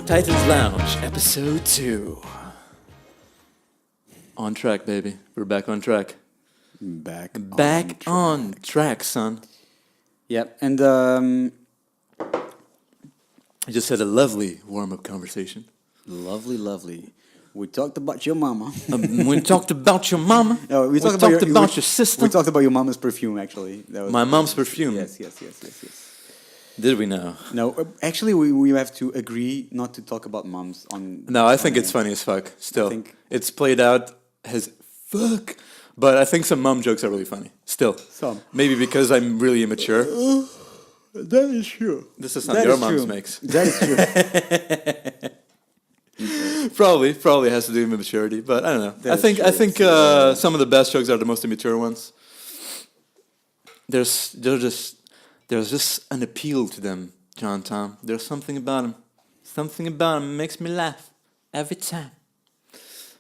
Titans Lounge, episode 2. On track, baby. We're back on track. Back on track, son. Yep, and I just had a lovely warm-up conversation. lovely. We talked about your mama. We talked about your mama. No, we talked about your sister. We talked about your mama's perfume, actually. That was My mom's perfume. Yes. Did we now? No, actually, we have to agree not to talk about moms on. No, I think it's funny as fuck. Still, it's played out as fuck. But I think some mom jokes are really funny. Still, maybe because I'm really immature. That is true. This is something your mom's makes. That is true. Probably has to do with maturity, but I don't know. I think some of the best jokes are the most immature ones. There's just an appeal to them, John Tom. There's something about them. Something about them makes me laugh every time.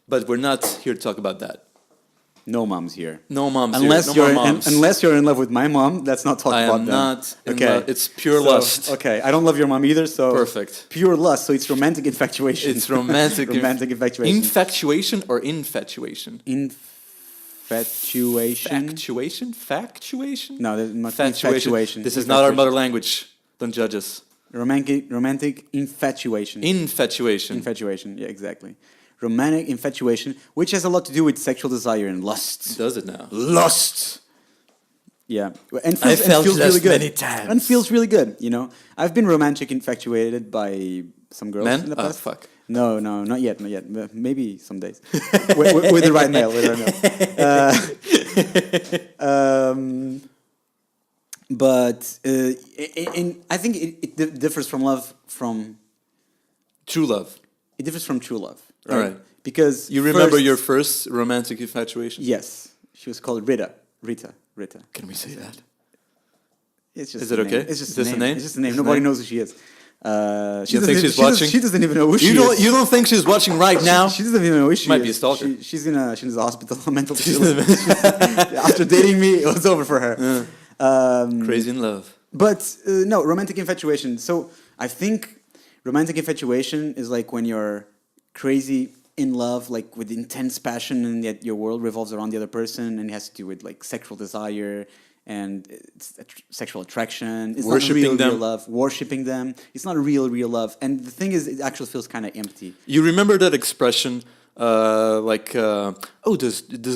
But we're not here to talk about that. No moms here. No moms unless here. Unless you're in love with my mom, let's not talk about that. I am not in love. It's pure lust. Okay, I don't love your mom either, so... Perfect. Pure lust, so it's romantic infatuation. It's romantic... infatuation. Infatuation or infatuation? Infatuation. Factuation? No, that's not infatuation. This is not our mother language. Don't judge us. Romantic infatuation. Infatuation, yeah, exactly. Romantic infatuation, which has a lot to do with sexual desire and lust. Does it now? Lust! Yeah. And feels really good. Many times. And feels really good, you know. I've been romantic infatuated by some girls in the past. Oh, fuck. No, not yet. Maybe some days. with the right male. But I think it differs from love from... True love. It differs from true love. Right? All right. Because you remember your first romantic infatuation? Yes. She was called Rita. Can we say that? It's just is it okay? It's just a name. It's just a name. Nobody knows who she is. You think she's watching? She doesn't even know who she is. You don't think she's watching right now? She doesn't even know who she might be a stalker. She's in a hospital, a mental facility. After dating me, it was over for her. Yeah. Crazy in love. But no, romantic infatuation. So I think romantic infatuation is like when you're crazy in love, like with intense passion, and yet your world revolves around the other person, and it has to do with like sexual desire and sexual attraction. It's worshipping not them. real love. Worshipping them. It's not real love. And the thing is, it actually feels kind of empty. You remember that expression, does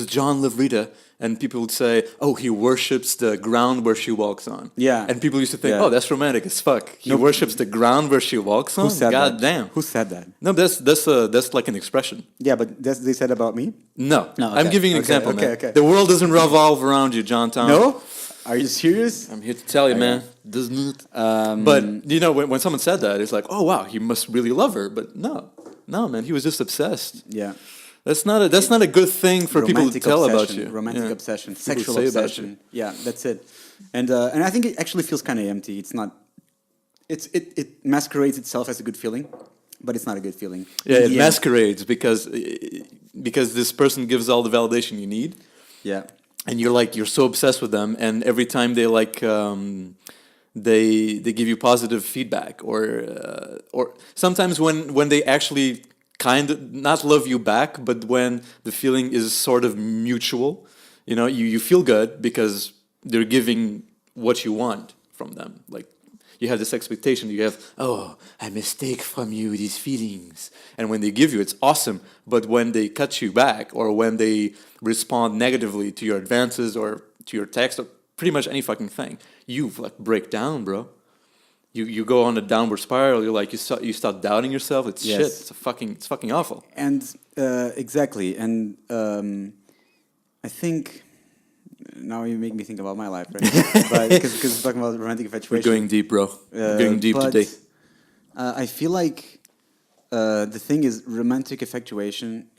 John love Rita? And people would say, oh, he worships the ground where she walks on. Yeah. And people used to think, oh, that's romantic as fuck. He worships the ground where she walks on? Who said God that? damn. Who said that? No, that's like an expression. Yeah, but they said about me? No. Okay. I'm giving you an example, man. Okay. The world doesn't revolve around you, John Tom. No? Are you serious? I'm here to tell you, man. Does not. But, you know, when someone said that, it's like, oh, wow, he must really love her. But no, man, he was just obsessed. Yeah. That's not a good thing for people to tell about you. Romantic obsession, sexual obsession. Yeah, that's it. And I think it actually feels kind of empty. It's not. It masquerades itself as a good feeling, but it's not a good feeling. Yeah, it masquerades because this person gives all the validation you need. Yeah. And you're so obsessed with them, and every time they they give you positive feedback, or sometimes when they actually kind of not love you back, but when the feeling is sort of mutual, you know, you feel good because they're giving what you want from them. Like you have this expectation, you have, oh, I mistake from you these feelings. And when they give you, it's awesome. But when they cut you back, or when they respond negatively to your advances or to your text or pretty much any fucking thing, you like break down, bro. You go on a downward spiral. You're like you start doubting yourself. It's shit. It's fucking awful. And exactly. And I think now you make me think about my life, right? But because we're talking about romantic infatuation. We're going deep, bro. We're going deep today. I feel like the thing is, romantic infatuation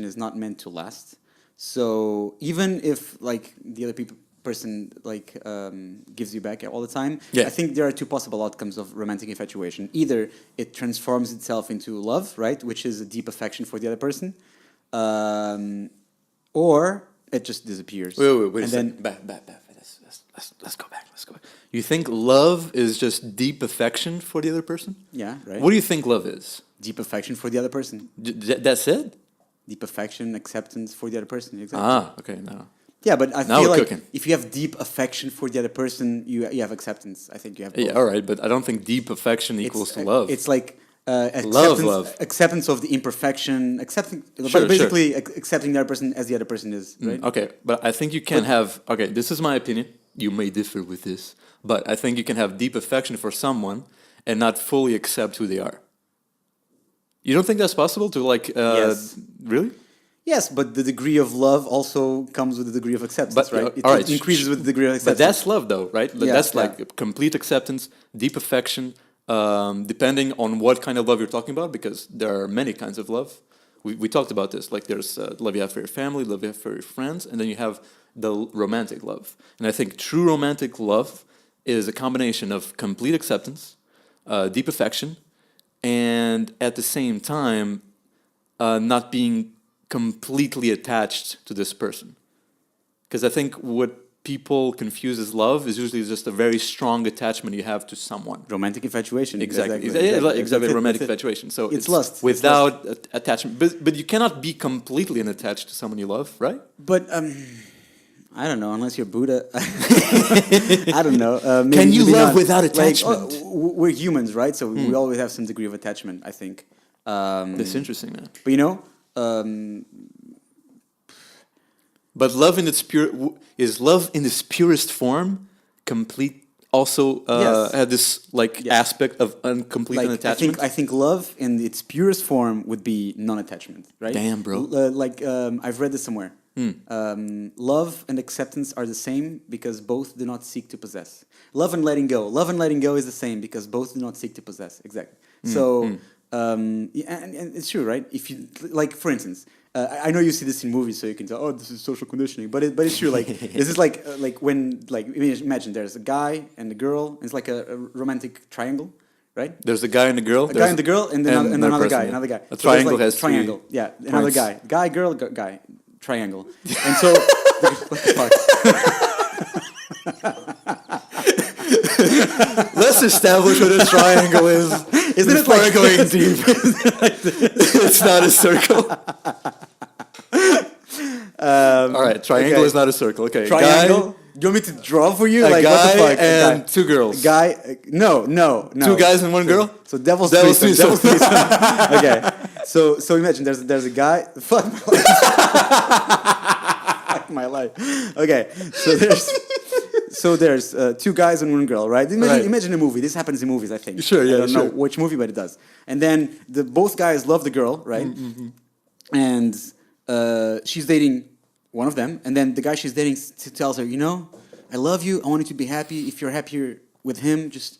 is not meant to last. So even if like the other person like gives you back all the time, I think there are two possible outcomes of romantic infatuation. Either it transforms itself into love, right, which is a deep affection for the other person, or it just disappears. Wait. And then let's go back. Let's go back. You think love is just deep affection for the other person? Yeah, right. What do you think love is? Deep affection for the other person. That's it? Deep affection, acceptance for the other person. Exactly. Ah, okay, no. Yeah, but I Now feel we're like cooking. if you have deep affection for the other person, you have acceptance. I think you have both. Yeah, all right, but I don't think deep affection equals to love. It's like acceptance, love. acceptance of the imperfection, accepting, Sure, but basically accepting the other person as the other person is, right? Okay, but I think you can have. Okay, this is my opinion. You may differ with this, but I think you can have deep affection for someone and not fully accept who they are. You don't think that's possible to like? Yes. Really? Yes, but the degree of love also comes with the degree of acceptance, But right? It, all right, it increases with the degree of But acceptance. that's love, though, right? Yeah, That's yeah. like complete acceptance, deep affection, depending on what kind of love you're talking about, because there are many kinds of love. We talked about this. Like there's love you have for your family, love you have for your friends, and then you have the romantic love. And I think true romantic love is a combination of complete acceptance, deep affection, and at the same time, not being completely attached to this person. Because I think what people confuse as love is usually just a very strong attachment you have to someone. Romantic infatuation. Exactly. Exactly. Exactly. That's it, Romantic that's it. infatuation. So It's lust. It's without attachment. But you cannot be completely unattached to someone you love, right? But I don't know, unless you're Buddha. I don't know. Can you maybe love not. without Like, attachment? we're humans, right? So we always have some degree of attachment, I think. That's interesting, man. But you know, But love in its love in its purest form complete. Also, Yes. had this like Yes. aspect of incomplete like unattachment. I think love in its purest form would be non-attachment, right? Damn, bro. I've read this somewhere. Love and acceptance are the same because both do not seek to possess. Love and letting go. Love and letting go is the same because both do not seek to possess. Exactly. So, yeah, and it's true, right? If you like, for instance, I know you see this in movies, so you can tell, oh, this is social conditioning. But it's true. Like this is like when imagine there's a guy and a girl. It's like a romantic triangle, right? There's a guy and a girl. A guy and a girl, and then another guy, person, another guy. A So there's triangle like has triangle. three Yeah, another points. guy, girl, guy, triangle. And so, what the fuck? Let's establish what a triangle is. Isn't it before like going deep? It's not a circle. All right, triangle okay. is not a circle. Okay, Triangle. You want me to draw for you? A Like guy what the fuck? and A two girls. guy. No. Two guys and one girl. So devil's Devil's threesome. threesome. Devil's threesome. Okay. So imagine there's a guy. Fuck my life. Fuck my life. Okay. So there's two guys and one girl, right? Imagine a movie. This happens in movies, I think. Sure, yeah, I don't know sure. which movie, but it does. And then both guys love the girl, right? And she's dating one of them, and then the guy she's dating tells her, you know, I love you. I want you to be happy. If you're happier with him, just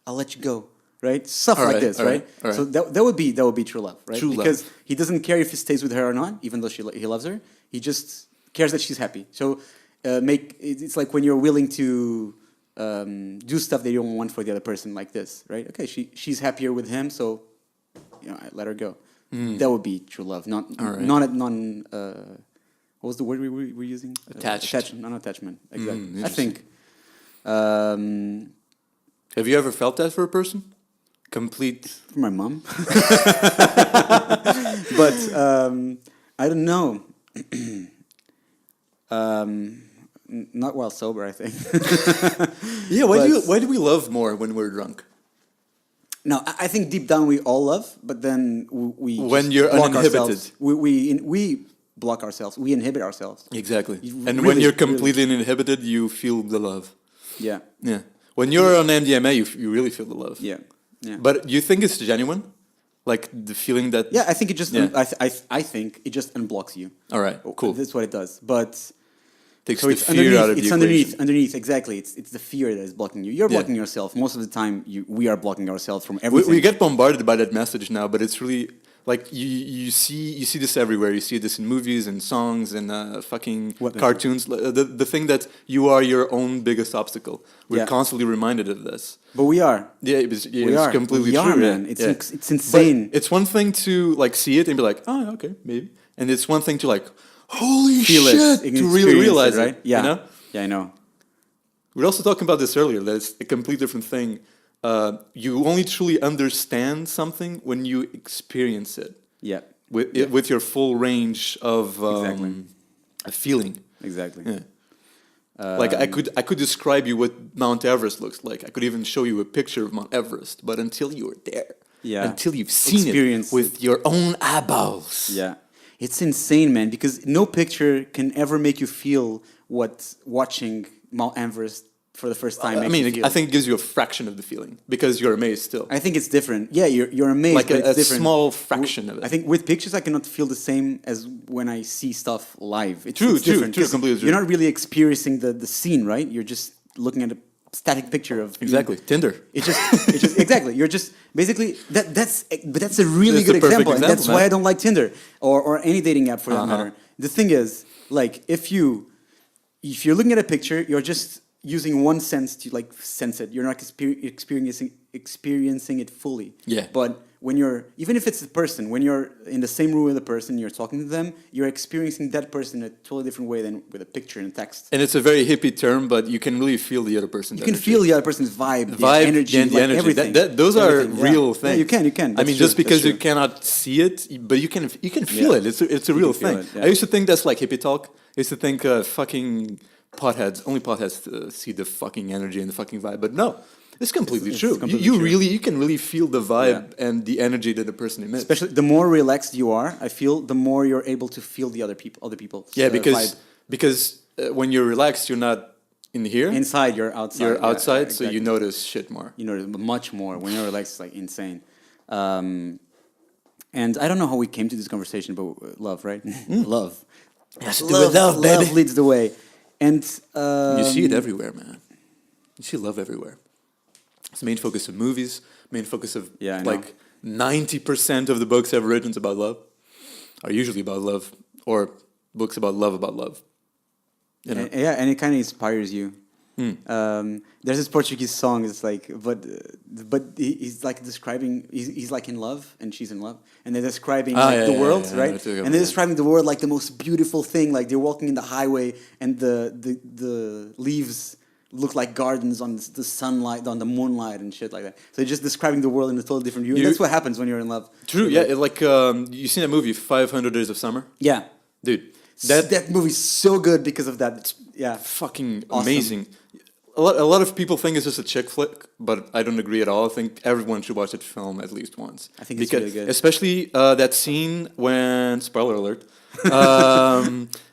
I'll let you go, right? Stuff All like right, this, all right? right, all So that would be true love, right? True love. Because he doesn't care if he stays with her or not, even though he loves her. He just cares that she's happy. So it's like when you're willing to do stuff that you don't want for the other person, like this, right? Okay, she's happier with him, so I let her go. That would be true love, not what was the word we were using? Attached. Non-attachment. Exactly. I Interesting. think. Have you ever felt that for a person? Complete. For my mom. But I don't know. Not while sober, I think. Yeah. Why do we love more when we're drunk? No, I think deep down we all love, but then we When just you're block uninhibited. ourselves. We block ourselves. We inhibit ourselves. Exactly. You And when really- you're completely uninhibited, you feel the love. Yeah. Yeah. When you're on MDMA, you really feel the love. Yeah. Yeah. But you think it's genuine? Like the feeling that. Yeah, I think it just. Yeah. I think it just unblocks you. All right. Cool. That's what it does. But Takes so the it's fear underneath. out of It's the underneath. equation. Underneath. Exactly. It's the fear that is blocking you. You're Yeah. blocking yourself. Most of the time, we are blocking ourselves from We everything. get bombarded by that message now, but it's really like you see this everywhere. You see this in movies and songs and fucking What? cartoons. The thing that you are your own biggest obstacle. We're Yeah. constantly reminded of this. But we are. Yeah, it's We are. completely We true. are, yeah, man. It's yeah. it's insane. But it's one thing to like see it and be like, oh, okay, maybe, and it's one thing to like, holy Feel shit, it. to Experience really realize it, right? it. Yeah. You know? Yeah, I know. We were also talking about this earlier. That it's a complete different thing. You only truly understand something when you experience it Yeah. with your full range of Exactly. a feeling. Exactly. Yeah. Like I could describe you what Mount Everest looks like. I could even show you a picture of Mount Everest. But until you were there, Yeah. until you've seen Experience it with your own eyeballs, Yeah. It's insane, man, because no picture can ever make you feel what watching Mount Everest for the first time I makes mean, you feel. I think it gives you a fraction of the feeling because you're amazed still. I think it's different. Yeah, you're amazed, Like but it's a different. small fraction of it. I think with pictures, I cannot feel the same as when I see stuff live. It's, True, it's true, different, true, 'cause completely true. You're not really experiencing the scene, right? You're just looking at a static picture of Exactly. Tinder. It's just exactly. You're just basically but that's a really It's the good perfect example, and that's example, why man. I don't like Tinder or any dating app for that matter. The thing is, like, if you're looking at a picture, you're just using one sense to like sense it. You're not experiencing it fully. Yeah. But when you're, even if it's a person, when you're in the same room with a person, you're talking to them, you're experiencing that person in a totally different way than with a picture and text. And it's a very hippie term, but you can really feel the other person's You can energy. feel the other person's vibe, the energy, and the like energy. everything. Those are Everything, yeah. real Yeah, things. you can. I That's mean, true, just because that's you true. cannot see it, but you can feel Yeah. it. It's a real can feel thing. it, yeah. I used to think that's like hippie talk. I used to think fucking potheads, only potheads see the fucking energy and the fucking vibe. But no, it's completely It's true. completely You true. really, you can really feel the vibe and the energy that the person emits. Especially the more relaxed you are, I feel, the more you're able to feel the other people's Yeah, vibe. because when you're relaxed, you're not in here. Inside, you're outside. You're Yeah, outside, yeah, so you exactly. notice shit more. You know much more when you're relaxed. It's like insane. And I don't know how we came to this conversation, but love, right? Love. Has to do with love, baby. Love leads the way. And You see it everywhere, man. You see love everywhere. It's the main focus of movies, main focus of Yeah, I know. like 90% of the books ever written about love are usually about love or books about love. You know? and it kind of inspires you. There's this Portuguese song. It's like, but he's like describing. He's like in love, and she's in love, and they're describing like the world, yeah, right? I know, And they're describing the world like the most beautiful thing. Like they're walking in the highway, and the leaves look like gardens on the sunlight, on the moonlight, and shit like that. So they're just describing the world in a totally different view. And that's what happens when you're in love. True, yeah. Like you seen that movie 500 Days of Summer? Yeah, Dude, that movie's so good because of that. Yeah, fucking Awesome. amazing. A lot of people think it's just a chick flick, but I don't agree at all. I think everyone should watch that film at least once. I think it's really good. Especially that scene when, spoiler alert,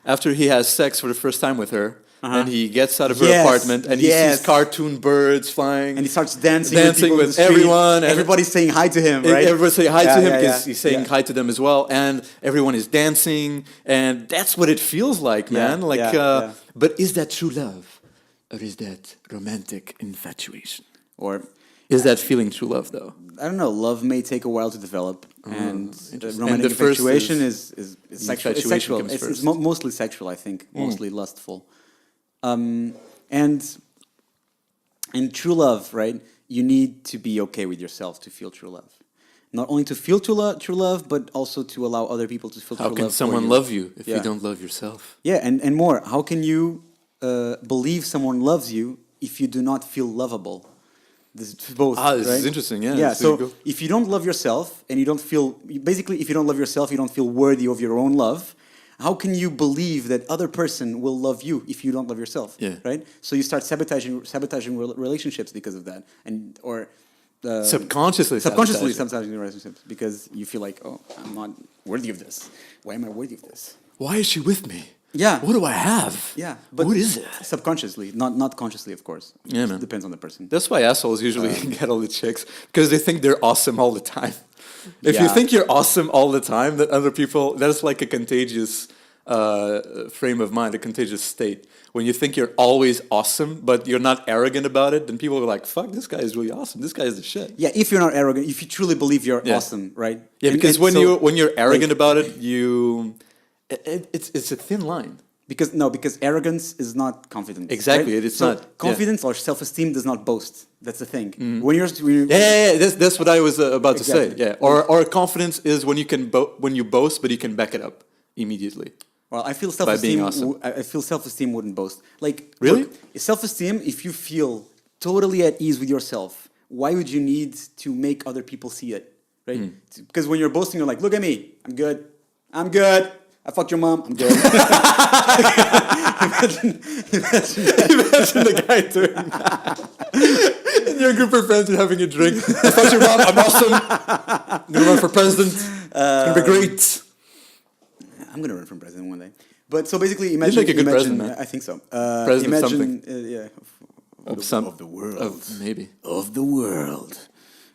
after he has sex for the first time with her, and he gets out of her Yes, apartment, and he yes. sees cartoon birds flying. and he starts dancing Dancing with, with people in the street. everyone, and- Everybody's saying hi to him, right? Everyone say hi Yeah, to him yeah, because yeah. he's saying Yeah. hi to them as well, and everyone is dancing, and that's what it feels like, man. Like, yeah. But is that true love, or is that romantic infatuation? Or Is that feeling true love, though? I don't know. Love may take a while to develop, and interesting. romantic And the first infatuation is is sexual. It's infatuation sexual. comes It's first. mostly sexual, I think. Mostly lustful. And in true love, right? You need to be okay with yourself to feel true love. Not only to feel true love, but also to allow other people to feel How true can love. for someone you. love you if Yeah. you don't love yourself? Yeah, and more. How can you believe someone loves you if you do not feel lovable? This is both. This right? is interesting. Yeah. Yeah. this is So good. if you don't love yourself and you don't feel, basically, if you don't love yourself, you don't feel worthy of your own love. How can you believe that other person will love you if you don't love yourself? Yeah. Right. So you start sabotaging relationships because of that, or subconsciously sabotaging relationships because you feel like, oh, I'm not worthy of this. Why am I worthy of this? Why is she with me? Yeah. What do I have? Yeah, but what is it? Subconsciously, not consciously, of course. Yeah, man. Depends on the person. That's why assholes usually get all the chicks because they think they're awesome all the time. If you Yeah. think you're awesome all the time, that other people, that's like a contagious frame of mind, a contagious state. When you think you're always awesome, but you're not arrogant about it, then people are like, "Fuck, this guy is really awesome. This guy is the shit." Yeah, if you're not arrogant, if you truly believe you're Yeah. awesome, right? Yeah, because when you're arrogant about it, it's a thin line. Because arrogance is not confidence. Exactly, right? it's so not, yeah. confidence or self-esteem does not boast. That's the thing. Mm-hmm. When you're Yeah, that's what I was about Exactly. to say. Yeah, or confidence is when you can when you boast, but you can back it up immediately. Well, I feel by being self-esteem. awesome. I feel self-esteem wouldn't boast. Like, Really? look, self-esteem. If you feel totally at ease with yourself, why would you need to make other people see it, right? Because when you're boasting, you're like, "Look at me, I'm good. I'm good. I fucked your mom. I'm good." Imagine the guy doing that. In your group of friends, you're having a drink. I fucked your mom. I'm awesome. I'm gonna run for president. It's gonna be great. I'm gonna run for president one day. But so basically, imagine. make a good imagine, president, man. I think so. President of imagine, something. Yeah. Of the world. Maybe. Of the world.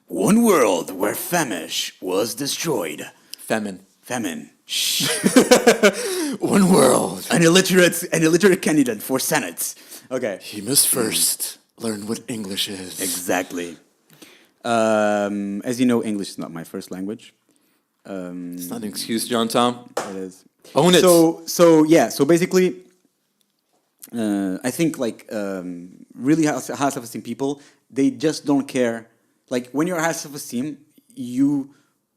One world where Famish was destroyed. Famine. Famine. One world. An illiterate candidate for Senate. Okay. He must first learn what English is. Exactly. As you know, English is not my first language. It's not an excuse, John Tom. It is. Own it. So basically, I think like really high self-esteem people, they just don't care. Like when you're high self-esteem, you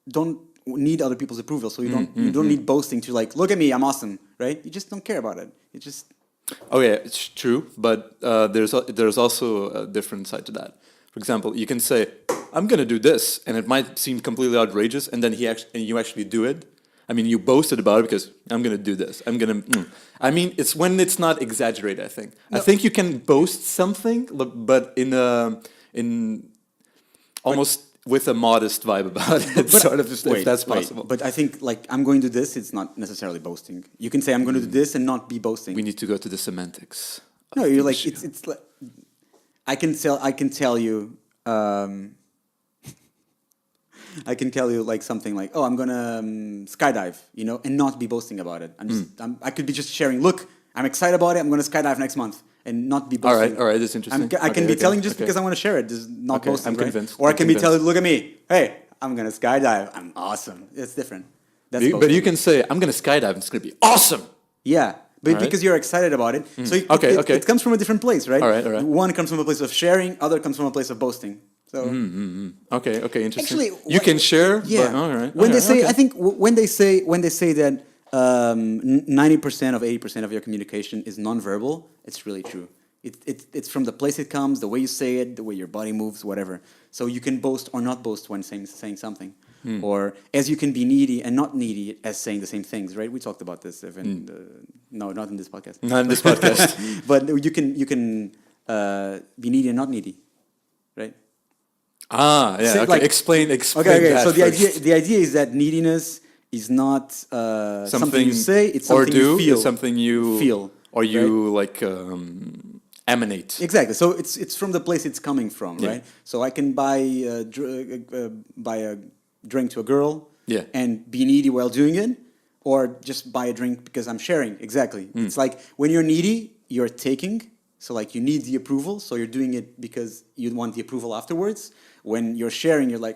don't need other people's approval, so you don't need boasting to like, look at me, I'm awesome, right? You just don't care about it. It just Oh yeah, it's true, but there's also a different side to that. For example, you can say, "I'm gonna do this," and it might seem completely outrageous, and then you actually do it. I mean, you boasted about it because I'm gonna do this. I'm gonna. I mean, it's when it's not exaggerated. I think. I think you can boast something, but in almost with a modest vibe about it, sort of, if that's possible. But I think like I'm going to do this. It's not necessarily boasting. You can say I'm going to do this and not be boasting. We need to go to the semantics. No, you're like it's like I can tell you. I can tell you like something like, oh, I'm gonna skydive, you know, and not be boasting about it. I could be just sharing. Look, I'm excited about it. I'm gonna skydive next month, and not be boasting. All right, that's interesting. I can be telling just because I want to share it. Just not boasting. I'm right? convinced. Or I can be telling, look at me. Hey, I'm gonna skydive. I'm awesome. It's different. That's but you can say, I'm gonna skydive. And it's gonna be awesome. Yeah. But All because you're excited about it, so it comes from a different place, right? All right. One comes from a place of sharing, other comes from a place of boasting. So Okay, interesting. Actually, you can share. Yeah. But, all right. When they say, I think when they say that 90% of 80% of your communication is nonverbal, it's really true. It's from the place it comes, the way you say it, the way your body moves, whatever. So you can boast or not boast when saying something, or as you can be needy and not needy as saying the same things, right? We talked about this. No, not in this podcast. Not in this podcast. But you can be needy and not needy, right? Ah, yeah. Say, Okay, like- explain. Okay. That So first. the idea is that neediness is not something you say. It's something or do. you feel. It's something you feel, or you like emanate. Exactly. So it's from the place it's coming from, Yeah. right? So I can buy a drink to a girl, Yeah. and be needy while doing it, or just buy a drink because I'm sharing. Exactly. It's like when you're needy, you're taking. So like you need the approval, so you're doing it because you want the approval afterwards. When you're sharing, you're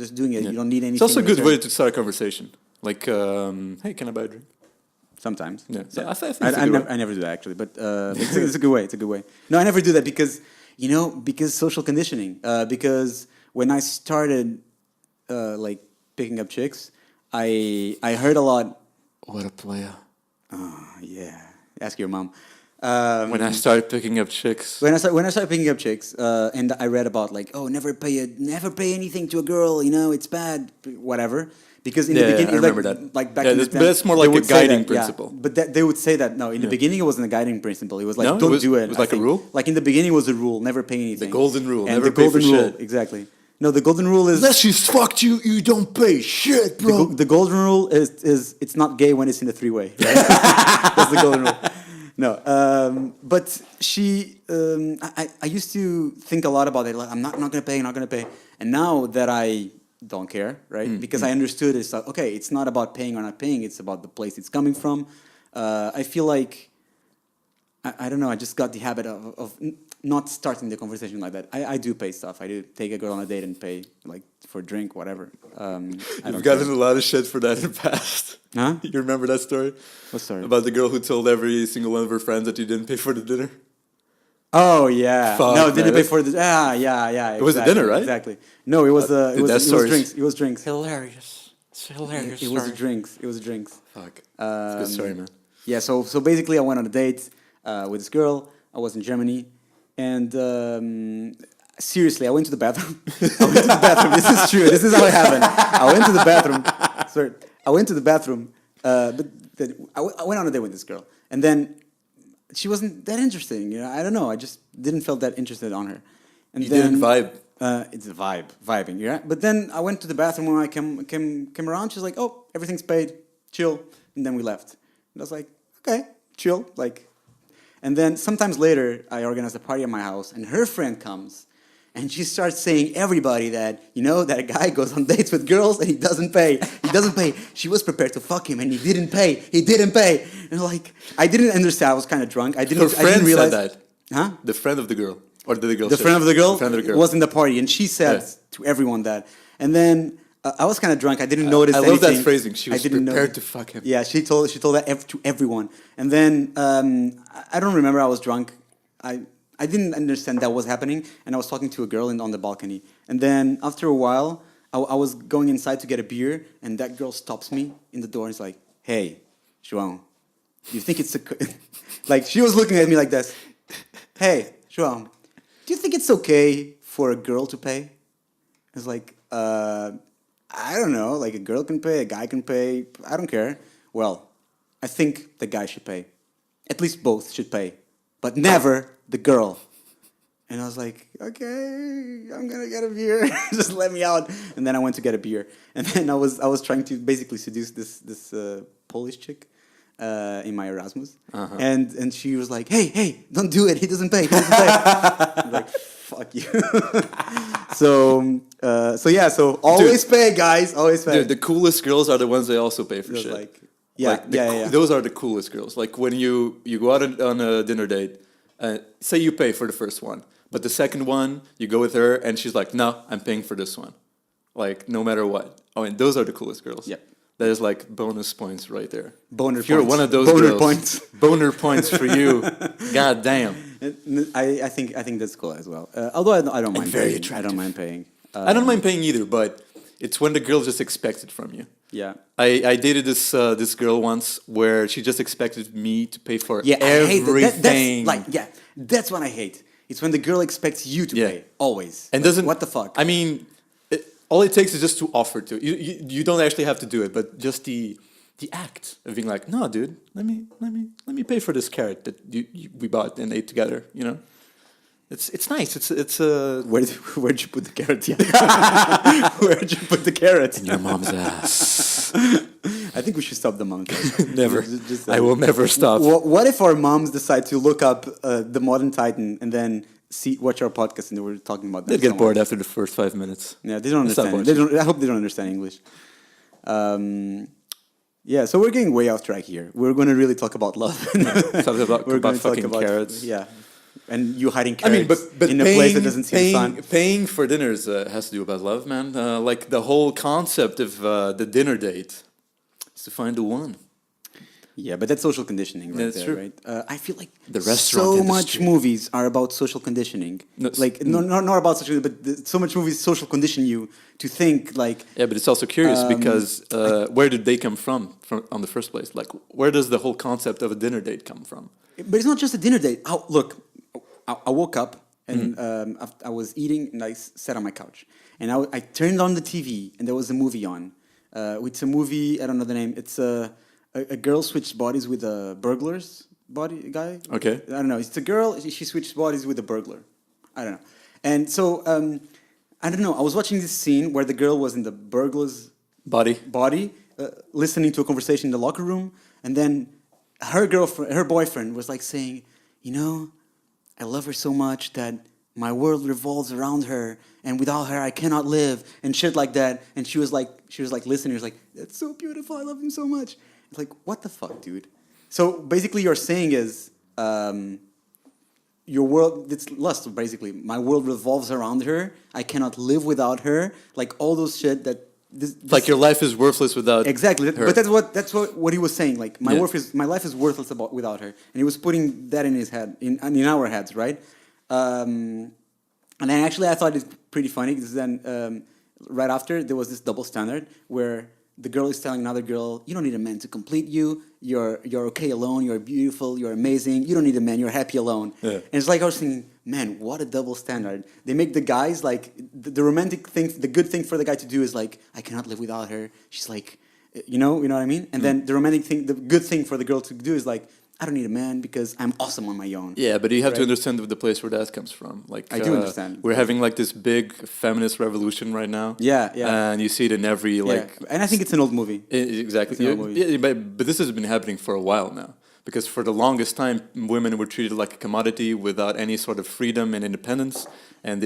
just doing it. Yeah. You don't need anything. It's also a in good way return. to start a conversation. Like, hey, can I buy a drink? Sometimes. Yeah. So I think it's a good way. I never do that actually, but it's a good way. It's a good way. No, I never do that because because social conditioning. Because when I started like picking up chicks, I heard a lot. What a player. Yeah, ask your mom. When I started picking up chicks. When I started picking up chicks, and I read about like, oh, never pay anything to a girl, it's bad, whatever. Because in the beginning, I remember that. Like back Yeah, in the but that's more like a guiding principle. But they would say that no, in the beginning it wasn't a guiding principle. It was like No? don't It was- do it. it was I like a think. rule? Like in the beginning it was a rule, never pay anything. The golden rule, And never the pay golden for rule, shit. exactly. No, the golden rule is Unless she's fucked you, you don't pay shit, bro. the golden rule is it's not gay when it's in a three-way. Right? That's the golden rule. No, but she, I used to think a lot about it. Like, I'm not gonna pay. And now that I don't care, right? Because I understood it's like, okay, it's not about paying or not paying. It's about the place it's coming from. I feel like, I don't know. I just got the habit of not starting the conversation like that. I do pay stuff. I do take a girl on a date and pay like for a drink, whatever. You've gotten a lot of shit for that in the past. Huh? You remember that story? What story? About the girl who told every single one of her friends that you didn't pay for the dinner? Oh yeah. Fuck, No, man, didn't pay that's- for the. Yeah. It was a exactly, dinner, right? Exactly. No, it was Dude, that it was story's- drinks. It was drinks. Hilarious. It's hilarious. It was drinks. It was drinks. Fuck. It's a good story, man. Yeah, so basically, I went on a date with this girl. I was in Germany, and seriously, I went to the bathroom. I went to the bathroom. This is true. This is how it happened. I went to the bathroom. Sorry, I went to the bathroom. But I went on a date with this girl, and then she wasn't that interesting. You know, I don't know. I just didn't feel that interested on her. And You then didn't vibe. It's a vibing. Yeah. But then I went to the bathroom when I came around. She's like, "Oh, everything's paid. Chill." And then we left. And I was like, "Okay, chill." Like, and then sometimes later, I organized a party at my house, and her friend comes, and she starts saying everybody that that guy goes on dates with girls and he doesn't pay. He doesn't pay. She was prepared to fuck him, and he didn't pay. He didn't pay. And like, I didn't understand. I was kind of drunk. I Her friend didn't realize said that. Huh? The friend of the girl. Or did the girl The say friend of the it? girl, The friend of the girl. was in the party, and she said to everyone that. And then I was kind of drunk. I didn't notice. I love that anything. phrasing. She was I didn't prepared know. to fuck him. Yeah, she told that to everyone. And then I don't remember. I was drunk. I didn't understand that was happening, and I was talking to a girl on the balcony. And then after a while, I was going inside to get a beer, and that girl stops me in the door and is like, "Hey, João, do you think it's like she was looking at me like this? Hey, João, do you think it's okay for a girl to pay?" I was like, I don't know. Like a girl can pay, a guy can pay. I don't care. Well, I think the guy should pay. At least both should pay, but never the girl. And I was like, okay, I'm gonna get a beer. Just let me out. And then I went to get a beer. And then I was trying to basically seduce this Polish chick in my Erasmus. And she was like, hey, don't do it. He doesn't pay. He doesn't pay. I'm like, fuck you. So always pay, guys. Always pay. Dude, the coolest girls are the ones that also pay for shit. Like, yeah. Those are the coolest girls. Like when you go out on a dinner date, say you pay for the first one, but the second one you go with her and she's like, "No, I'm paying for this one." Like no matter what. Oh, and those are the coolest girls. Yeah. That is like bonus points right there. Boner if you're points. one of those Boner girls, points. Boner points for you. God damn. I think that's cool as well. Although I don't mind. very paying. I attractive. don't mind paying. I don't mind paying either, but it's when the girl just expects it from you. Yeah. I dated this girl once where she just expected me to pay for Yeah, I hate everything. That's what I hate. It's when the girl expects you to pay always. And Like, doesn't what the fuck? I mean, all it takes is just to offer to. You don't actually have to do it, but just the act of being like, "No, dude, let me pay for this carrot that we bought and ate together." You know, it's nice. It's Where'd you put the carrot? Yeah. Where'd you put the carrot? in your mom's ass. I think we should stop the moms. Never. I will never stop. What if our moms decide to look up the Modern Titan and then watch our podcast and we're talking about that? They'd get somewhere? bored after the first 5 minutes. Yeah, they don't Stop understand. watching. I hope they don't understand English. Yeah, so we're getting way off track here. We're going to really talk about love. Talk about, We're about gonna fucking carrots. Yeah, and you hiding I mean, carrots but in a place that doesn't see the sun. paying for dinners has to do about love, man. Like the whole concept of the dinner date is to find the one. Yeah, but that's social conditioning right That's there, true. right? I feel like The restaurant so much industry. movies are about social conditioning. No, Like, not about social, but so much movies social condition you to think like, Yeah, but it's also curious because where did they come from on the first place? Like, where does the whole concept of a dinner date come from? but it's not just a dinner date. Look, I woke up and I was eating and I sat on my couch and I turned on the TV and there was a movie on. It's a movie, I don't know the name. It's a girl switched bodies with a burglar's guy. Okay. I don't know. It's a girl. She switched bodies with a burglar. I don't know. And so I don't know. I was watching this scene where the girl was in the burglar's Body. listening to a conversation in the locker room, and then her boyfriend was like saying, I love her so much that my world revolves around her, and without her I cannot live, and shit like that. And she was like listening. She was like, that's so beautiful. I love him so much. It's like, what the fuck, dude? So basically, you're saying is your world. It's lust. Basically, my world revolves around her. I cannot live without her. Like all those shit that. Like your life is worthless without Exactly, her. but that's what he was saying. Like my life is worthless without her, and he was putting that in his head, in our heads, right? And then actually I thought it's pretty funny because then right after there was this double standard where the girl is telling another girl, you don't need a man to complete you. You're okay alone. You're beautiful. You're amazing. You don't need a man. You're happy alone. Yeah. And it's like I was thinking, man, what a double standard. They make the guys like the romantic thing, the good thing for the guy to do is like, I cannot live without her. She's like, you know what I mean? And then the romantic thing, the good thing for the girl to do is like, I don't need a man because I'm awesome on my own. Yeah, but you have to Right. understand the place where that comes from. Like I do understand. We're having like this big feminist revolution right now. Yeah, yeah. And you see it in every like. Yeah. And I think it's an old movie. Exactly. It's an old movie. Yeah, but this has been happening for a while now. Because for the longest time, women were treated like a commodity without any sort of freedom and independence, and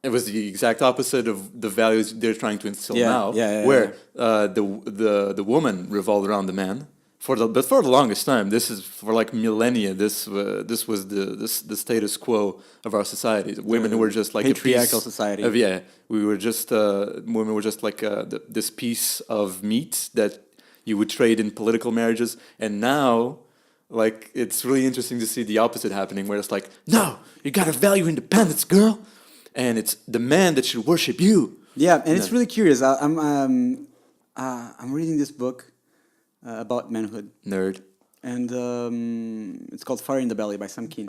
it was the exact opposite of the values they're trying to instill now. Where the woman revolved around the man. But for the longest time, this is for like millennia. This was the status quo of our society. Women were just like patriarchal a piece society. We were just women were just like this piece of meat that you would trade in political marriages. And now, like, it's really interesting to see the opposite happening, where it's like, no, you gotta value independence, girl, and it's the man that should worship you. Yeah, and it's really curious. I'm reading this book about manhood. Nerd. And it's called Fire in the Belly by Sam Keen.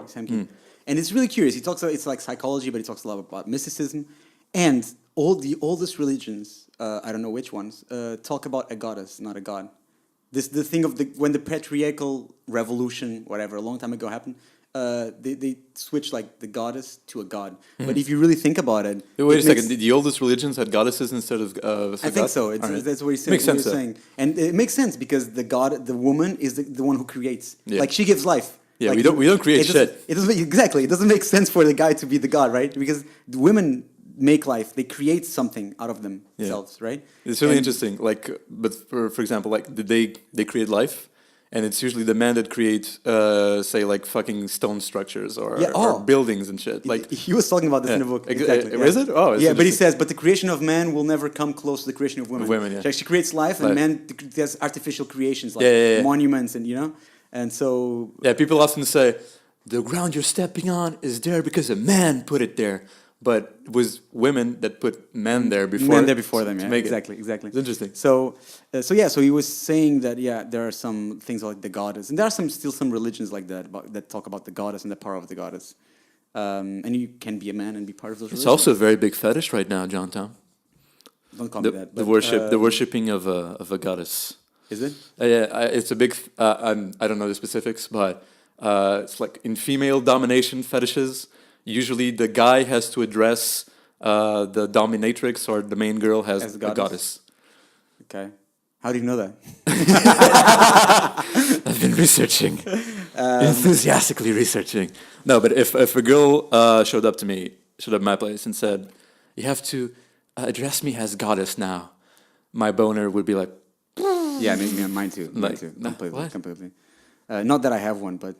And it's really curious. He talks about, it's like psychology, but he talks a lot about mysticism. And all the oldest religions, I don't know which ones, talk about a goddess, not a god. The thing of when the patriarchal revolution, whatever, a long time ago happened, they switched like the goddess to a god. But if you really think about it, wait a second. The oldest religions had goddesses instead of I think so. That's what he's saying. Makes sense. Saying. And it makes sense because the woman is the one who creates. Yeah. Like she gives life. Yeah, like, we don't create shit. It doesn't exactly. It doesn't make sense for the guy to be the god, right? Because the women make life. They create something out of themselves, right? It's really interesting. Like, but for example, like they create life. And it's usually the man that creates, say, like fucking stone structures or buildings and shit. Like he was talking about this in the book. Exactly. Is it? Oh, yeah. But he says, but the creation of man will never come close to the creation of women. Yeah. She creates life, and man does artificial creations like monuments, and and so. Yeah, people often say, the ground you're stepping on is there because a man put it there. But it was women that put men there before. Men there before them, yeah. Exactly. It's interesting. So he was saying that, there are some things like the goddess. And there are still some religions like that, that talk about the goddess and the power of the goddess. And you can be a man and be part of those religions. It's also a very big fetish right now, John Tom. Don't call me that. The worshipping of a goddess. Is it? It's a big, I don't know the specifics, but it's like in female domination fetishes, usually the guy has to address the dominatrix, or the main girl has the goddess. Okay. How do you know that? I've been researching. Enthusiastically researching. No, but if a girl showed up at my place and said, you have to address me as goddess now, my boner would be like... Yeah, mine too. Mine too. Completely. Not that I have one, but...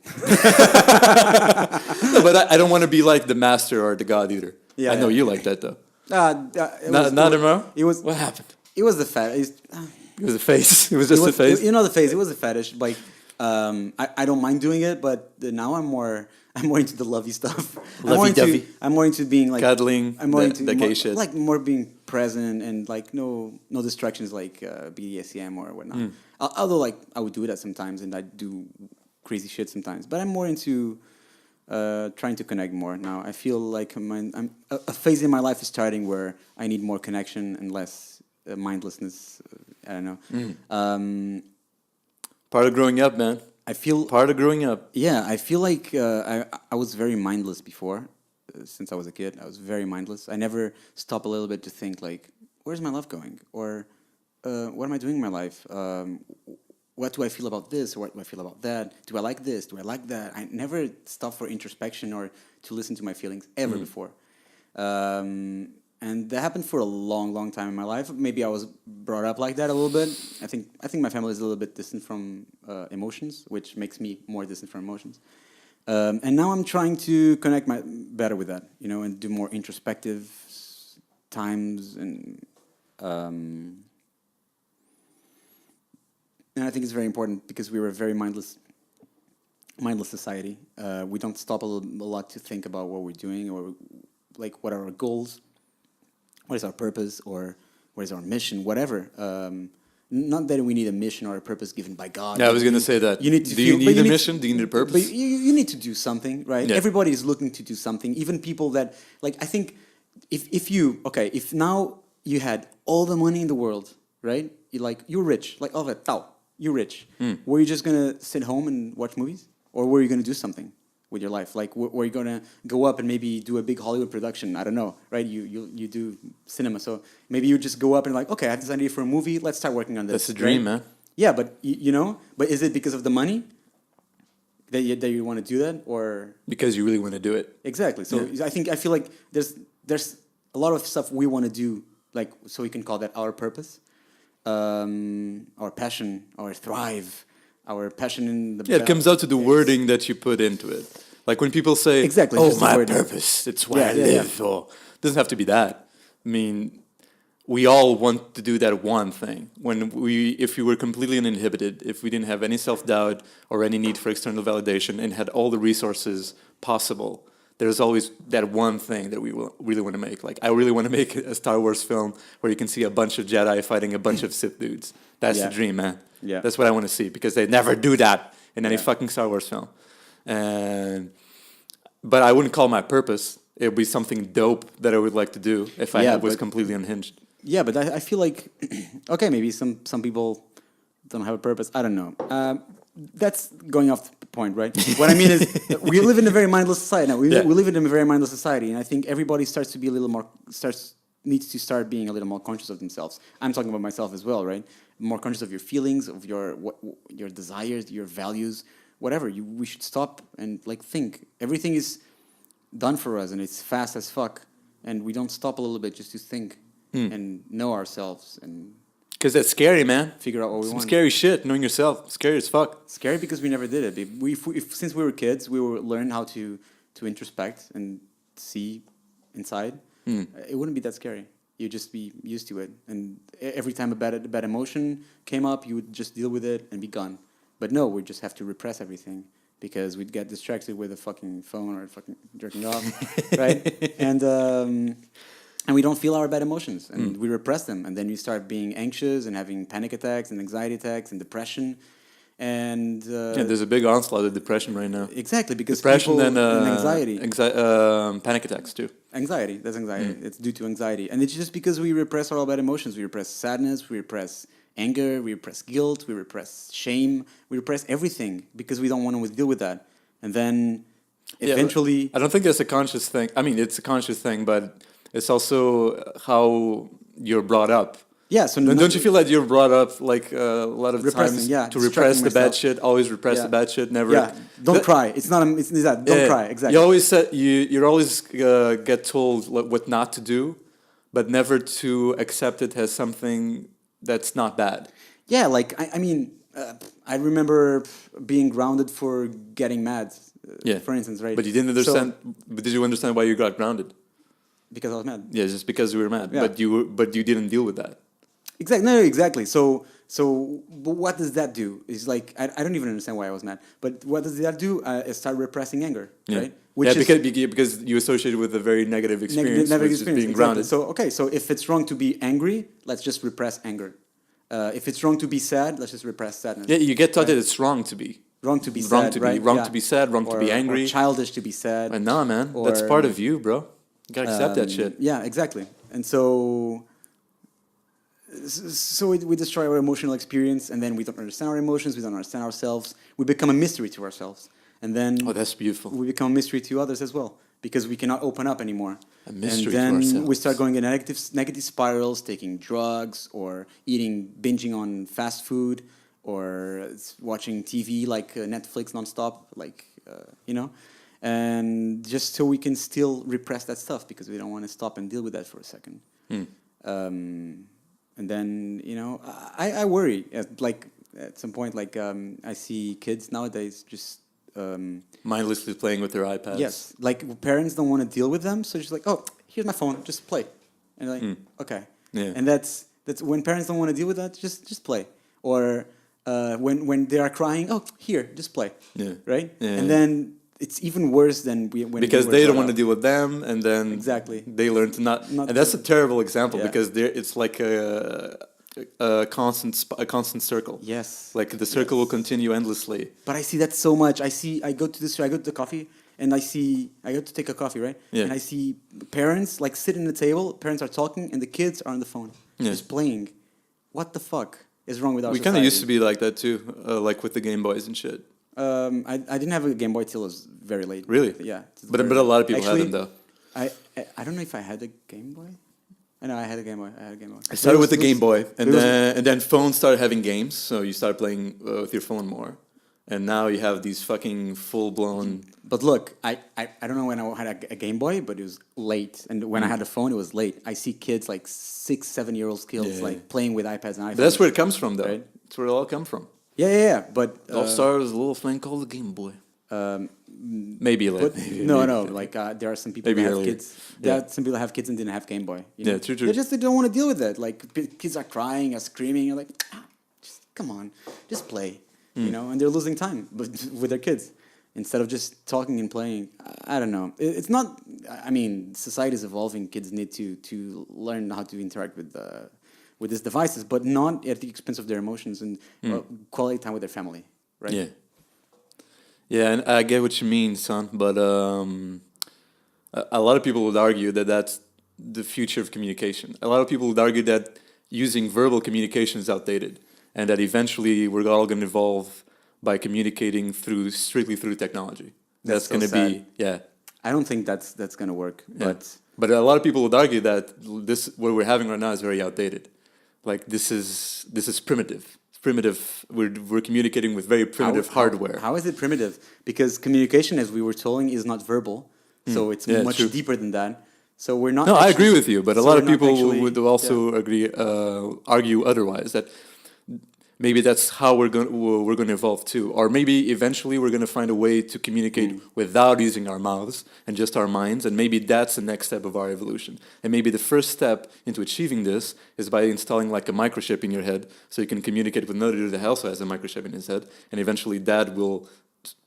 No, but I don't want to be like the master or the god either. Yeah, I know you like that though. Not anymore? What happened? It was the fetish. It was a face. It was just a face. The face. It was a fetish. Like, I don't mind doing it, but now I'm more into the lovey stuff. I'm more into being like cuddling. I'm more into gay shit. Like more being present and like no distractions like BDSM or whatnot. Although like I would do that sometimes, and I do crazy shit sometimes. But I'm more into trying to connect more now. I feel like a phase in my life is starting where I need more connection and less mindlessness. I don't know. Part of growing up, man. Part of growing up. Yeah, I feel like I was very mindless before. Since I was a kid, I was very mindless. I never stopped a little bit to think like, where's my life going? Or what am I doing in my life? What do I feel about this? Or what do I feel about that? Do I like this? Do I like that? I never stopped for introspection or to listen to my feelings ever before. And that happened for a long, long time in my life. Maybe I was brought up like that a little bit. I think my family is a little bit distant from emotions, which makes me more distant from emotions. And now I'm trying to connect better with that, and do more introspective times and I think it's very important because we were a very mindless society. We don't stop a lot to think about what we're doing or like what are our goals, what is our purpose, or what is our mission, whatever. not that we need a mission or a purpose given by God. Yeah, I was You- gonna say that. You need to Do feel, you but need a need mission? Do you need a But purpose? you need to do something, right? Yeah. Everybody is looking to do something. Even people that like, I think if you okay, if now you had all the money in the world, right? You're rich, like all that, you're rich. Were you just gonna sit home and watch movies, or were you gonna do something with your life? Like, were you gonna go up and maybe do a big Hollywood production? I don't know, right? You do cinema, so maybe you just go up and like, okay, I have this idea for a movie. Let's start working on this. That's a dream, right? man. Yeah, but you know, but is it because of the money that you want to do that, or Because you really want to do it. exactly? So Yeah. I feel like there's a lot of stuff we want to do, like, so we can call that our purpose, our passion, our thrive, our passion in the Yeah, it comes out to the wording that you put into it. Like when people say, Exactly, "Oh, just the my wording. purpose, it's why Yeah, I yeah, yeah. live," or it doesn't have to be that. I mean, we all want to do that one thing. If we were completely uninhibited, if we didn't have any self-doubt or any need for external validation and had all the resources possible, there's always that one thing that we really want to make. Like, I really want to make a Star Wars film where you can see a bunch of Jedi fighting a bunch of Sith dudes. That's Yeah. the dream, man. Yeah. That's what I want to see, because they never do that in any Yeah. fucking Star Wars film. But I wouldn't call my purpose. It would be something dope that I would like to do if I Yeah, was but- completely unhinged. Yeah, but I feel like okay, maybe some people don't have a purpose. I don't know. That's going off the point, right? What I mean is, we live in a very mindless society now. Yeah. We live in a very mindless society, and I think everybody starts to be a little more needs to start being a little more conscious of themselves. I'm talking about myself as well, right? More conscious of your feelings, of your desires, your values, whatever. We should stop and like think. Everything is done for us, and it's fast as fuck, and we don't stop a little bit just to think and know ourselves and Because that's scary, man. figure out what we Some want. scary shit, knowing yourself. Scary as fuck. Scary because we never did it. If since we were kids, we were learn how to introspect and see inside. It wouldn't be that scary. You'd just be used to it, and every time a bad emotion came up, you would just deal with it and be gone. But no, we just have to repress everything because we'd get distracted with a fucking phone or fucking jerking off, right? And we don't feel our bad emotions, and we repress them, and then we start being anxious and having panic attacks and anxiety attacks and depression, and Yeah, there's a big onslaught of depression right now. exactly because Depression people, and anxiety, panic attacks too. anxiety. That's anxiety. It's due to anxiety, and it's just because we repress all our bad emotions. We repress sadness. We repress anger. We repress guilt. We repress shame. We repress everything because we don't want to deal with that, and then Yeah, eventually. I don't think that's a conscious thing. I mean, it's a conscious thing, but it's also how you're brought up. Yeah, so Don't you feel that you're brought up like a lot of Repressing, times yeah, to repress distracting the bad myself. shit? Always repress Yeah. the bad shit. Never. Yeah, don't cry. It's not. It's that. Don't Yeah, cry. Exactly. You always said you're always get told what not to do, but never to accept it as something that's not bad. Yeah, like I mean, I remember being grounded for getting mad. Yeah. For instance, right? But you didn't understand. But did you understand why you got grounded? because I was mad. Yeah, just because you were mad. Yeah. But you didn't deal with that. Exactly. No, exactly. So but what does that do? It's like I don't even understand why I was mad. But what does that do? It started repressing anger, Yeah. right? Because you associated with a very negative experience, negative with just experience. being Exactly. grounded. So okay, so if it's wrong to be angry, let's just repress anger. If it's wrong to be sad, let's just repress sadness. Yeah, you get taught that it's wrong to be. Wrong to be Wrong sad, to be right? wrong Yeah. to be sad, wrong to be angry. Or childish to be sad. And nah, man, that's Or- part of you, bro. You gotta accept that shit. Yeah, exactly. And so we destroy our emotional experience, and then we don't understand our emotions, we don't understand ourselves. We become a mystery to ourselves. And then Oh, that's beautiful. we become a mystery to others as well, because we cannot open up anymore. A mystery to and then we ourselves. start going in negative spirals, taking drugs, or binging on fast food, or watching TV like Netflix nonstop, like, and just so we can still repress that stuff because we don't want to stop and deal with that for a second. And then, I worry at some point, I see kids nowadays just, Mindlessly playing with their iPads. yes, like parents don't want to deal with them. So just like, oh, here's my phone, just play. And like, okay. Yeah. And that's when parents don't want to deal with that, just play. Or when they are crying, oh, here, just play. Yeah. Right? Yeah, And yeah. then it's even worse than when Because we were they don't brought want to up. deal with them, and then Exactly. they learn to not. Not And that's to- a terrible example Yeah. because it's like a constant circle. Yes. Like the circle will continue endlessly. But I see that so much. I go to this, I go to the coffee, and I go to take a coffee, right? Yeah. And I see parents like sitting at the table, parents are talking, and the kids are on the phone, Yeah. just playing. What the fuck is wrong with our We society? kind of used to be like that too, like with the Game Boys and shit. I didn't have a Game Boy till it was very late. Really? Yeah. But a lot of people Actually, had them though. I don't know if I had a Game Boy. I know I had a Game Boy. I started with the Game Boy, and it was- then phones started having games, so you started playing with your phone more. And now you have these fucking full blown. But look, I don't know when I had a Game Boy, but it was late. And when I had a phone, it was late. I see kids like 6, 7-year-old kids Yeah. like playing with iPads and iPhones. But that's where it comes from, though. Right. That's where it all come from. Yeah. But It all started as a little thing called the Game Boy. Maybe like but no. Like there are some people Maybe that have earlier. kids. There Yeah. are some people that have kids and didn't have Game Boy. You Yeah, know? true. They don't want to deal with it. Like kids are crying, are screaming. You're like, just come on, just play. You know, and they're losing time with their kids instead of just talking and playing. I don't know. It's not. I mean, society is evolving. Kids need to learn how to interact with these devices, but not at the expense of their emotions and quality time with their family. Right? Yeah. Yeah, and I get what you mean, son. But a lot of people would argue that that's the future of communication. A lot of people would argue that using verbal communication is outdated, and that eventually we're all going to evolve by communicating strictly through technology. That's so going to be I don't think that's gonna work. Yeah. But a lot of people would argue that what we're having right now is very outdated. Like this is primitive. It's primitive. We're communicating with very primitive hardware. How is it primitive? Because communication, as we were told, is not verbal, so it's much true. deeper than that. So we're not. No, I actually- agree with you, but a so lot of we're not people actually- would also argue otherwise. That maybe that's how we're going to evolve too, or maybe eventually we're going to find a way to communicate without using our mouths and just our minds, and maybe that's the next step of our evolution. And maybe the first step into achieving this is by installing like a microchip in your head, so you can communicate with another dude that also has a microchip in his head, and eventually that will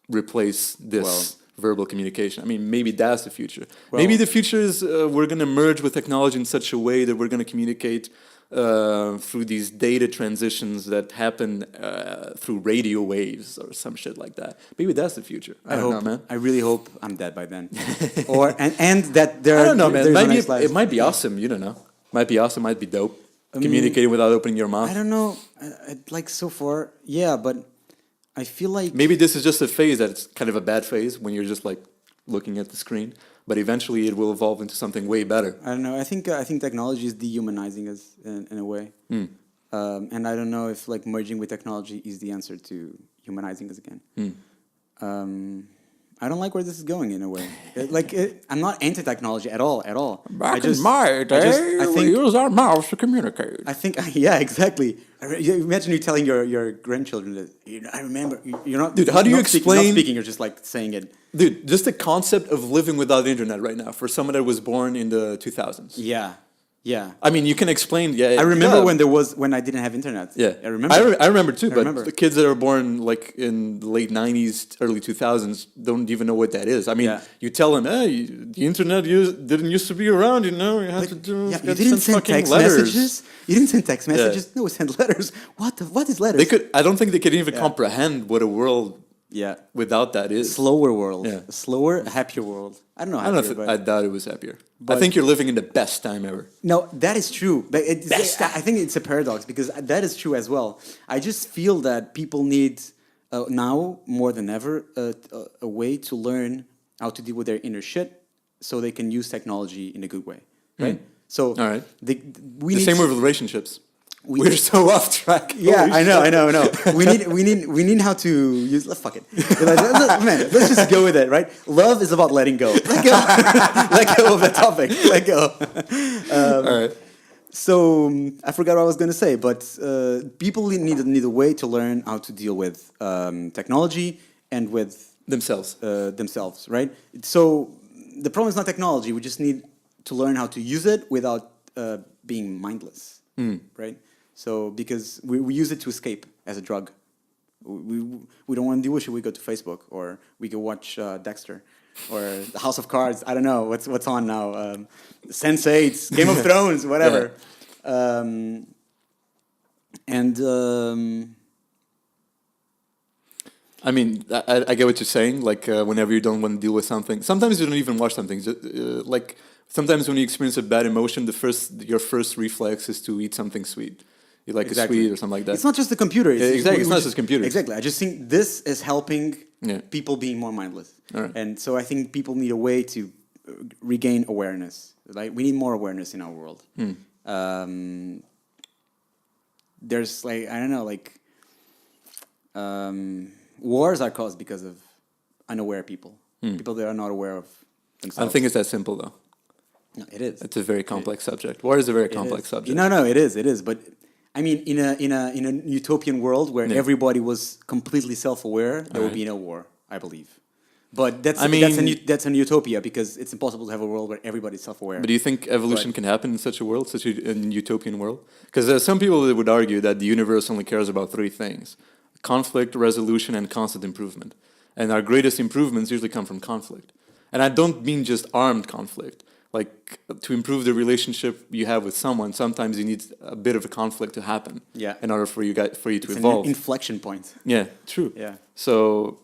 replace this. Verbal communication. I mean, maybe that's the future. Maybe the future is we're going to merge with technology in such a way that we're going to communicate through these data transitions that happen through radio waves or some shit like that. Maybe that's the future. I don't know, man. I really hope I'm dead by then, and that there. I don't know, man. there's a nice life. It might be awesome. You don't know. Might be awesome. Might be dope. Communicating without opening your mouth. I don't know. Like so far, yeah, but I feel like Maybe this is just a phase that's kind of a bad phase when you're just like looking at the screen, but eventually it will evolve into something way better. I don't know. I think technology is dehumanizing us in a way, and I don't know if like merging with technology is the answer to humanizing us again. I don't like where this is going in a way. I'm not anti-technology at all. Back in my day, we use our mouths to communicate. I think, yeah, exactly. Imagine you telling your grandchildren that, I remember, you're not... Dude, how do you not explain... not speaking, you're just like saying it. Dude, just the concept of living without the internet right now for someone that was born in the 2000s. Yeah. I mean, you can explain... Yeah, I remember when I didn't have internet. Yeah. I remember. I remember too, but remember. the kids that are born like in the late 90s, early 2000s don't even know what that is. I mean, you tell them, hey, the internet didn't used to be around, you know, you have to do... Yeah, you didn't send text messages? You didn't send text messages? No, we sent letters. What is letters? I don't think they could even comprehend what a world without that is. Slower world. Yeah. A slower, happier world. I don't know. I doubt it was happier. I think you're living in the best time ever. No, that is true. But I think it's a paradox because that is true as well. I just feel that people need now more than ever a way to learn how to deal with their inner shit so they can use technology in a good way, right? So all right. The same with relationships. We're so off track. Yeah, I know. We need how to use. Fuck it, man. Let's just go with it, right? Love is about letting go. Let go of the topic. Let go. All right. So I forgot what I was going to say, but people need a way to learn how to deal with technology and with themselves, right? So the problem is not technology. We just need to learn how to use it without being mindless, right? So because we use it to escape as a drug. We don't want to deal with it. We go to Facebook or we go watch Dexter or the House of Cards. I don't know what's on now. Sense8, Game of Thrones, whatever. And I mean, I get what you're saying. Like whenever you don't want to deal with something, sometimes you don't even watch something. Like sometimes when you experience a bad emotion, your first reflex is to eat something sweet. You like a sweet or something like that. It's not just the computer. Exactly, it's not just computers. Exactly. I just think this is helping Yeah. people being more mindless. All right. And so I think people need a way to regain awareness. Like we need more awareness in our world. There's like, I don't know, like wars are caused because of unaware people. People that are not aware of I themselves. don't think it's that simple though. No, it is. It's a very complex subject. War is a very complex subject. No, it is. But I mean, in a utopian world where everybody was completely self-aware, there would be no war, I believe. But that's an utopia because it's impossible to have a world where everybody's self-aware. But do you think evolution can happen in such a world, such a utopian world? Because there are some people that would argue that the universe only cares about three things: conflict, resolution, and constant improvement. And our greatest improvements usually come from conflict. And I don't mean just armed conflict. Like to improve the relationship you have with someone, sometimes you need a bit of a conflict to happen. Yeah. In order for you to it's evolve. An inflection point. Yeah, true. Yeah. So,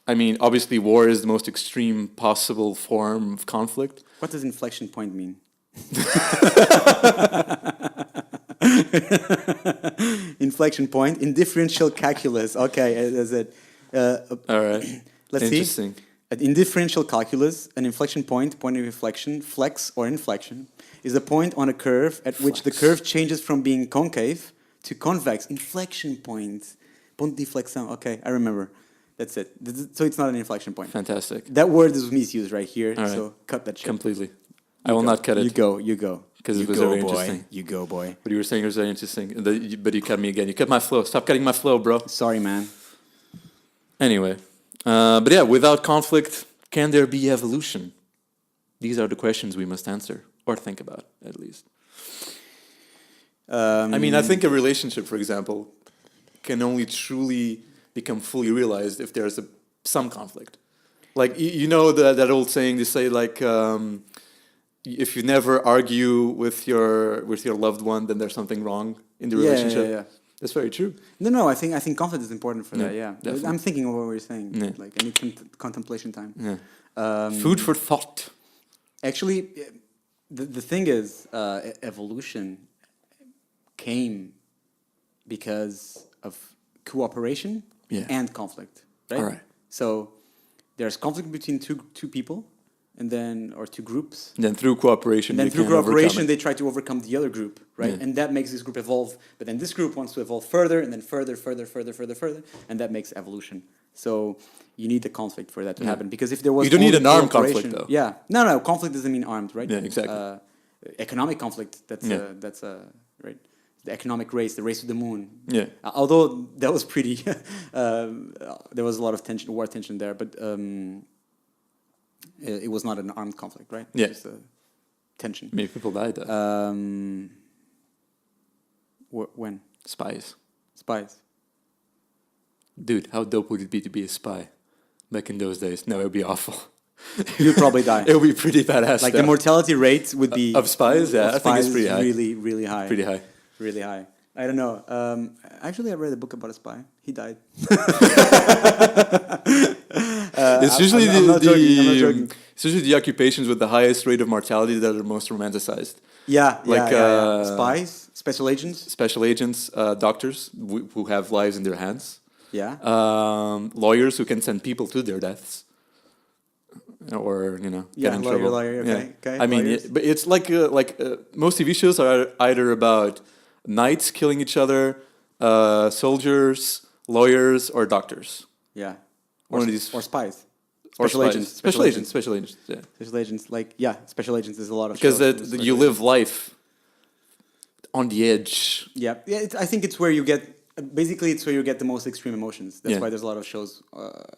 I mean, obviously, war is the most extreme possible form of conflict. What does inflection point mean? Inflection point in differential calculus. Okay, is it? All right. Let's Interesting. see. In differential calculus, an inflection point of inflection, flex or inflection, is a point on a curve at which the curve changes from being concave to convex. Inflection point. Ponto de inflexão. Okay, I remember. That's it. So it's not an inflection point. Fantastic. That word is misused right here, All right. so cut that shit. Completely. I will not cut it. You go. Because it was go, very boy. interesting. You go, boy. What you were saying was very interesting. But you cut me again. You cut my flow. Stop cutting my flow, bro. Sorry, man. Anyway. But yeah, without conflict, can there be evolution? These are the questions we must answer, or think about, at least. I mean, I think a relationship, for example, can only truly become fully realized if there's some conflict. Like, you know that old saying, they say, like, if you never argue with your loved one, then there's something wrong in the relationship. Yeah. That's very true. No. I think conflict is important for that. Yeah, definitely. I'm thinking of what we're saying. Yeah. Like I need contemplation time. Yeah. Food for thought. Actually, the thing is, evolution came because of cooperation and conflict, right? All right. So there's conflict between two people, and then or two groups. And then through cooperation, And then through cooperation, they try to overcome the other group, right? Yeah. And that makes this group evolve. But then this group wants to evolve further, and then further, and that makes evolution. So you need the conflict for that to happen. Because if there was you don't need only an armed cooperation- conflict, though. Yeah, no, conflict doesn't mean armed, right? Yeah, exactly. Economic conflict. That's right. The economic race, the race to the moon. Yeah. Although that was pretty, there was a lot of tension, war tension there, but. It was not an armed conflict, right? Yeah. Just a tension. Maybe people died though. When? Spies. Spies. Dude, how dope would it be to be a spy back in those days? No, it would be awful. You'd probably die. It would be pretty badass. Like the mortality rate would be... Of spies? Yeah, I think it's pretty high. Really, really high. Pretty high. Really high. I don't know. Actually, I read a book about a spy. He died. It's usually I'm not joking. It's usually the occupations with the highest rate of mortality that are most romanticized. Yeah, Like, spies, special agents. Special agents, doctors who have lives in their hands. Yeah. Lawyers who can send people to their deaths. Or, get in trouble. Lawyer, okay. Okay, I mean, but it's like most TV shows are either about knights killing each other, soldiers, lawyers, or doctors. Yeah. One of these. Or spies. Or Special agents. Special agents, yeah. Special agents, special agents, there's a lot of Because shows. you live life on the edge. Yeah, I think it's where you get, basically it's where you get the most extreme emotions. That's Yeah. why there's a lot of shows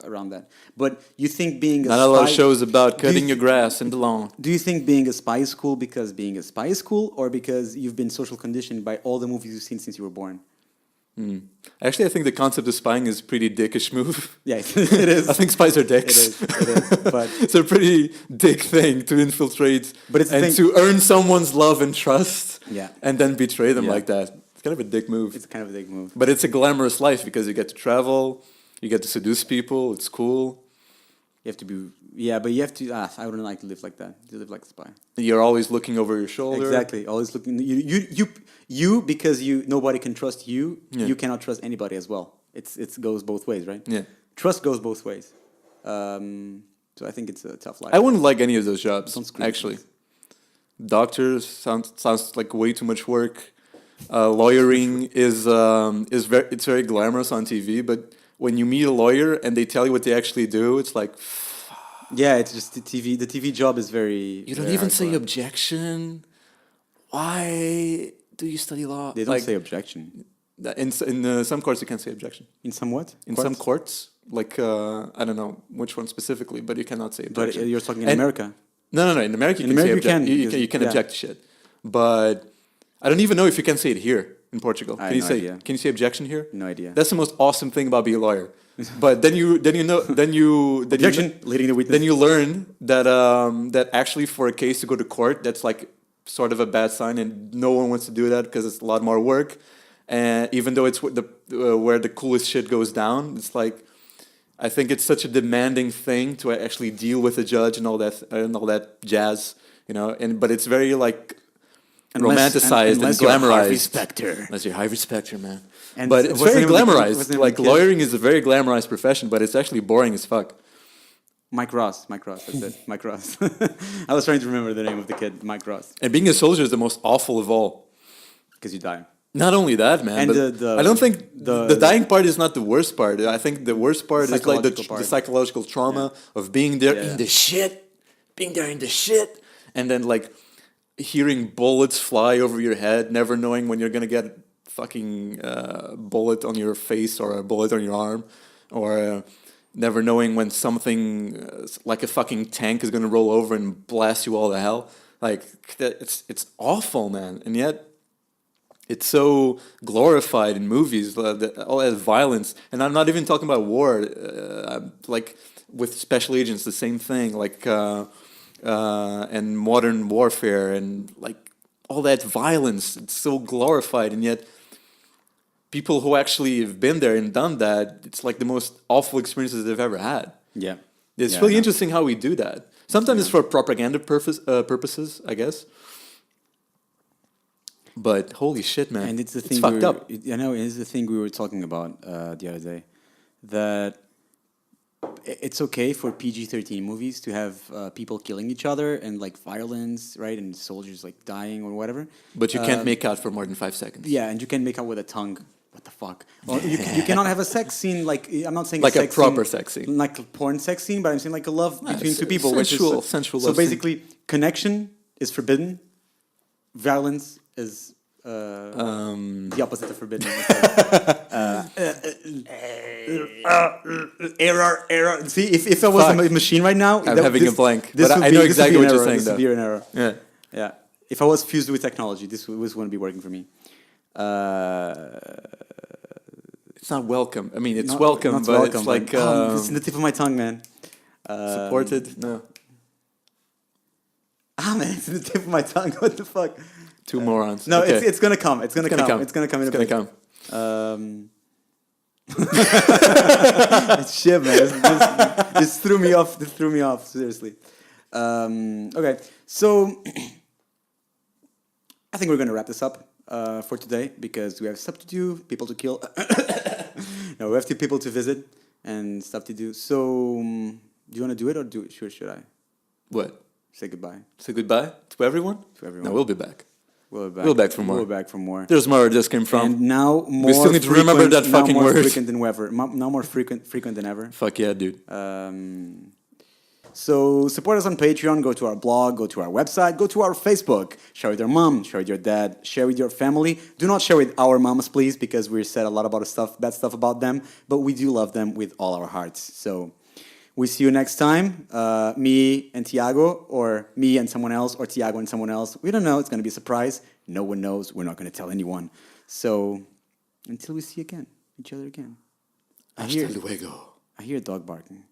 around that. But you think being a Not spy... a lot of shows about cutting your grass in the lawn. Do you think being a spy is cool because being a spy is cool, or because you've been social conditioned by all the movies you've seen since you were born? Actually, I think the concept of spying is a pretty dickish move. Yeah, it is. I think spies are dicks. It is. But It's a pretty dick thing to infiltrate But it's the and thing- to earn someone's love and trust Yeah. and then betray them Yeah. like that. It's kind of a dick move. It's kind of a big move. But it's a glamorous life because you get to travel, you get to seduce people, it's cool. You have to be, yeah, but you have to. I wouldn't like to live like that. To live like a spy. You're always looking over your shoulder. Exactly. Always looking. You because nobody can trust you. Yeah. You cannot trust anybody as well. It goes both ways, right? Yeah. Trust goes both ways. So I think it's a tough life. I wouldn't like any of those jobs, Don't screw actually. Doctors sounds like way too much work. Lawyering is very, it's very glamorous on TV, but when you meet a lawyer and they tell you what they actually do, it's like, Yeah, it's just the TV. The TV job is very. you don't very even say hardcore. objection. Why do you study law? They don't Like, say objection. in some courts you can't say objection. In some what? In some courts, like I don't know which one specifically, but you cannot say But objection. you're talking in And- America. No. In America, you In can say America, object. you can, You can, you can yeah. object to shit, but I don't even know if you can say it here in Portugal. I Can you have no say idea. Can you say objection here? No idea. That's the most awesome thing about being a lawyer. But then you Objection, leading the witness. then you learn that that actually for a case to go to court, that's like sort of a bad sign, and no one wants to do that because it's a lot more work. And even though it's where the coolest shit goes down, it's like I think it's such a demanding thing to actually deal with a judge and all that jazz, you know. And but it's very like romanticized and glamorized. Unless you're Harvey Specter, man. And But it's what's the very name of the kid? glamorized. What's the name of Like the kid? lawyering is a very glamorized profession, but it's actually boring as fuck. Mike Ross, that's it. Mike Ross. I was trying to remember the name of the kid, Mike Ross, And being a soldier is the most awful of all. because you die. Not only that, man, And but I don't think the dying part is not the worst part. I think the worst part is like Psychological part. the psychological trauma of being there Yeah. in the shit, being there in the shit, and then like hearing bullets fly over your head, never knowing when you're gonna get a fucking bullet on your face or a bullet on your arm, or never knowing when something like a fucking tank is gonna roll over and blast you all to hell. Like it's awful, man, and yet. It's so glorified in movies, all that violence, and I'm not even talking about war. Like with special agents, the same thing. Like and modern warfare, and like all that violence. It's so glorified, and yet people who actually have been there and done that, it's like the most awful experiences they've ever had. Yeah. It's Yeah, really I know. interesting how we do that. Sometimes it's for propaganda purposes, I guess. But holy shit, man! And it's the thing. fucked up. I know. It's the thing we were talking about the other day. That it's okay for PG-13 movies to have people killing each other and like violence, right? And soldiers like dying or whatever. But you can't make out for more than 5 seconds. Yeah, and you can make out with a tongue. What the fuck? Or you cannot have a sex scene like I'm not saying Like a sex proper scene, sex scene. like a porn sex scene, but I'm saying like a love between it's two people, sensual- which is sensual so love scene. basically connection is forbidden, violence is the opposite of forbidden. Error. See, if I was Fuck. a machine right now, I'm having a blank, This but would I be- know this would exactly be what an you're error. saying, This would though. be an error. Yeah. Yeah. If I was fused with technology, this wouldn't be working for me. It's not welcome. I mean, it's Not- welcome, not but welcome, it's like it's in the tip of my tongue, man. supported. No, Man, it's in the tip of my tongue. What the fuck? two morons. No, Okay. it's gonna come. It's gonna come. It's gonna come. It's gonna come. Shit, man. This threw me off. This threw me off. Seriously. Okay, so I think we're gonna wrap this up for today because we have stuff to do, people to kill. No, we have people to visit and stuff to do. So, do you want to do it or should I What? say goodbye Say goodbye to everyone. to everyone? No, we'll be back. We'll be back. we'll be back for more. We'll be back for more. There's more where this came from. And now more. still need to remember that fucking now more word. frequent than ever. Now more frequent than ever. Fuck yeah, dude. So support us on Patreon, go to our blog, go to our website, go to our Facebook, share with your mom, share with your dad, share with your family. Do not share with our moms, please, because we said a lot about bad stuff about them, but we do love them with all our hearts. So we see you next time, me and Tiago, or me and someone else, or Tiago and someone else. We don't know, it's going to be a surprise. No one knows, we're not going to tell anyone. So until we see each other again. Hasta luego. I hear a dog barking.